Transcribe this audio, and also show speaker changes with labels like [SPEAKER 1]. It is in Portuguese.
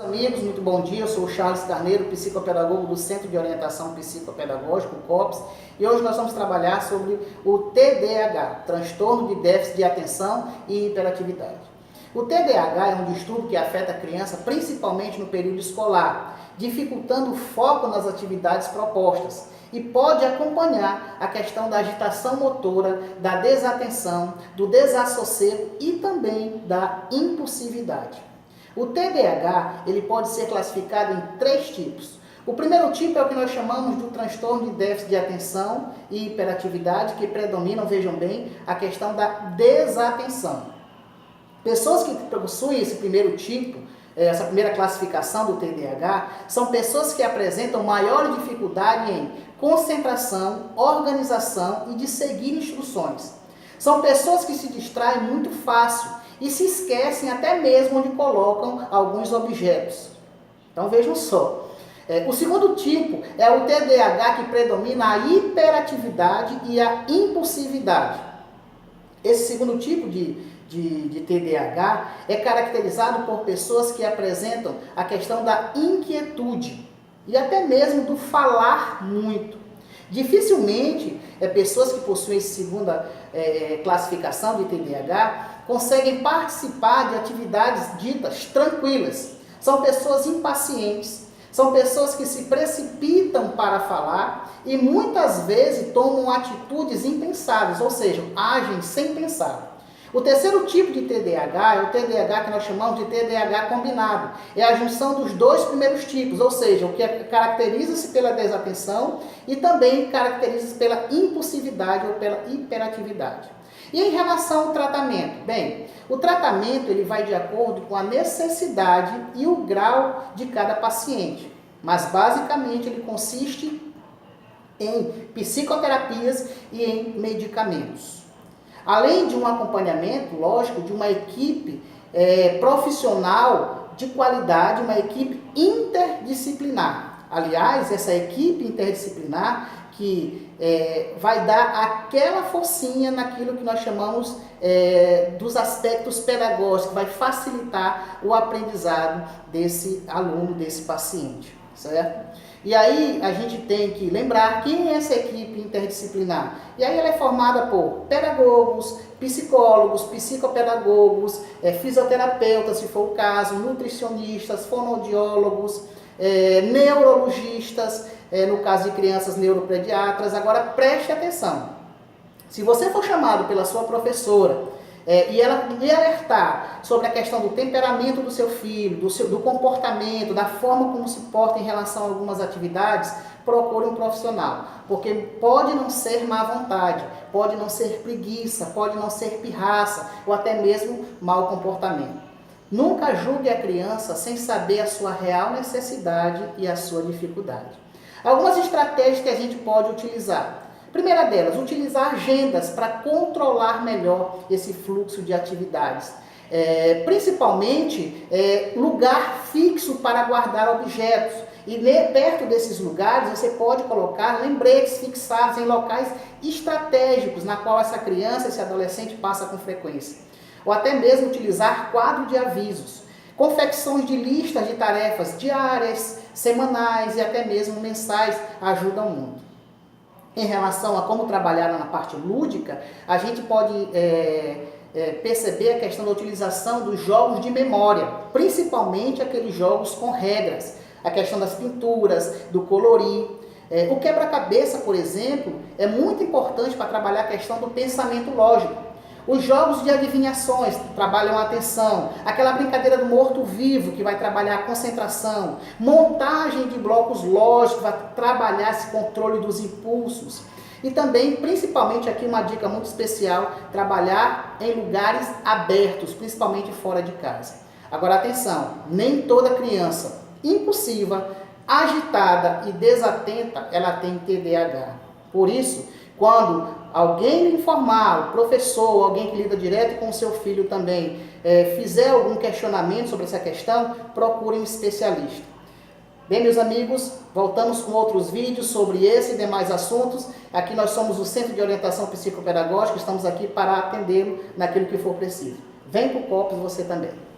[SPEAKER 1] Amigos, muito bom dia. Eu sou o Charles Carneiro, psicopedagogo do Centro de Orientação Psicopedagógico, o COPS, e hoje nós vamos trabalhar sobre o TDAH, transtorno de déficit de atenção e hiperatividade. O TDAH é um distúrbio que afeta a criança principalmente no período escolar, dificultando o foco nas atividades propostas e pode acompanhar a questão da agitação motora, da desatenção, do desassossego e também da impulsividade. O TDAH ele pode ser classificado em 3 tipos. O primeiro tipo é o que nós chamamos do transtorno de déficit de atenção e hiperatividade, que predominam, vejam bem, a questão da desatenção. Pessoas que possuem esse primeiro tipo, essa primeira classificação do TDAH, são pessoas que apresentam maior dificuldade em concentração, organização e de seguir instruções. São pessoas que se distraem muito fácil e se esquecem até mesmo onde colocam alguns objetos. Então vejam só. O segundo tipo é o TDAH que predomina a hiperatividade e a impulsividade. Esse segundo tipo de TDAH é caracterizado por pessoas que apresentam a questão da inquietude e até mesmo do falar muito. Dificilmente, pessoas que possuem essa segunda classificação de TDAH conseguem participar de atividades ditas tranquilas. São pessoas impacientes, são pessoas que se precipitam para falar e muitas vezes tomam atitudes impensáveis, ou seja, agem sem pensar. O terceiro tipo de TDAH é o TDAH que nós chamamos de TDAH combinado. É a junção dos 2 primeiros tipos, ou seja, o que caracteriza-se pela desatenção e também caracteriza-se pela impulsividade ou pela hiperatividade. E em relação ao tratamento? Bem, o tratamento ele vai de acordo com a necessidade e o grau de cada paciente. Mas basicamente ele consiste em psicoterapias e em medicamentos. Além de um acompanhamento, lógico, de uma equipe profissional de qualidade, uma equipe interdisciplinar. Aliás, essa equipe interdisciplinar que vai dar aquela forcinha naquilo que nós chamamos dos aspectos pedagógicos, vai facilitar o aprendizado desse aluno, desse paciente, certo? E aí a gente tem que lembrar quem é essa equipe interdisciplinar. E aí ela é formada por pedagogos, psicólogos, psicopedagogos, fisioterapeutas, se for o caso, nutricionistas, fonoaudiólogos, neurologistas, no caso de crianças, neuropediatras. Agora preste atenção. Se você for chamado pela sua professora e ela lhe alertar sobre a questão do temperamento do seu filho, do comportamento, da forma como se porta em relação a algumas atividades, procure um profissional, porque pode não ser má vontade, pode não ser preguiça, pode não ser pirraça ou até mesmo mau comportamento. Nunca julgue a criança sem saber a sua real necessidade e a sua dificuldade. Algumas estratégias que a gente pode utilizar. Primeira delas, utilizar agendas para controlar melhor esse fluxo de atividades. Principalmente, lugar fixo para guardar objetos. E perto desses lugares você pode colocar lembretes fixados em locais estratégicos, na qual essa criança, esse adolescente passa com frequência. Ou até mesmo utilizar quadro de avisos. Confecções de listas de tarefas diárias, semanais e até mesmo mensais ajudam muito. Em relação a como trabalhar na parte lúdica, a gente pode perceber a questão da utilização dos jogos de memória, principalmente aqueles jogos com regras, a questão das pinturas, do colorir. O quebra-cabeça, por exemplo, é muito importante para trabalhar a questão do pensamento lógico. Os jogos de adivinhações trabalham a atenção, aquela brincadeira do morto-vivo que vai trabalhar a concentração, montagem de blocos lógicos, vai trabalhar esse controle dos impulsos. E também, principalmente aqui uma dica muito especial, trabalhar em lugares abertos, principalmente fora de casa. Agora atenção, nem toda criança impulsiva, agitada e desatenta, ela tem TDAH. Por isso, quando alguém lhe informar, o professor, alguém que lida direto com o seu filho também, fizer algum questionamento sobre essa questão, procure um especialista. Bem, meus amigos, voltamos com outros vídeos sobre esse e demais assuntos. Aqui nós somos o Centro de Orientação Psicopedagógica, estamos aqui para atendê-lo naquilo que for preciso. Vem para o COPS você também.